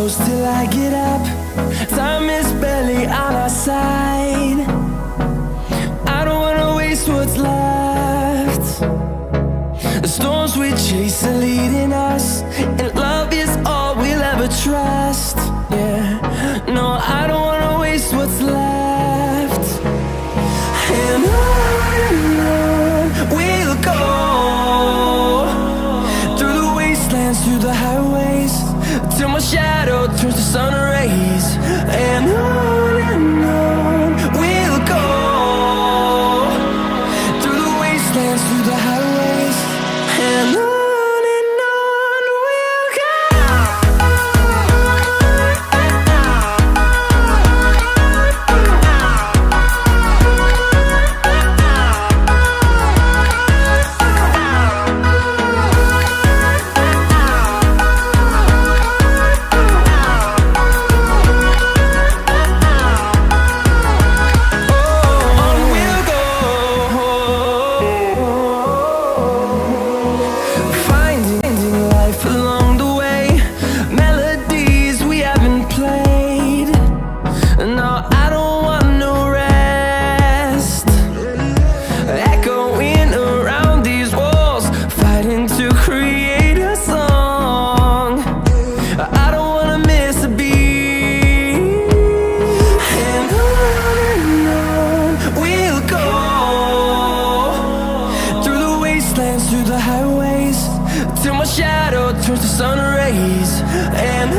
close till I get up. Time is barely on our side. I don't wanna waste what's left. The storms we chase are leading us, and love is all we'll ever trust. Yeah, no, I don't wanna waste what's left. And on we'll go, through the wastelands, through the highways, till my shadow turns to sun rays. And on we'll go, through the wastelands, through the highways, and on we'll go. Through the highways, till my shadow turns to sun rays. And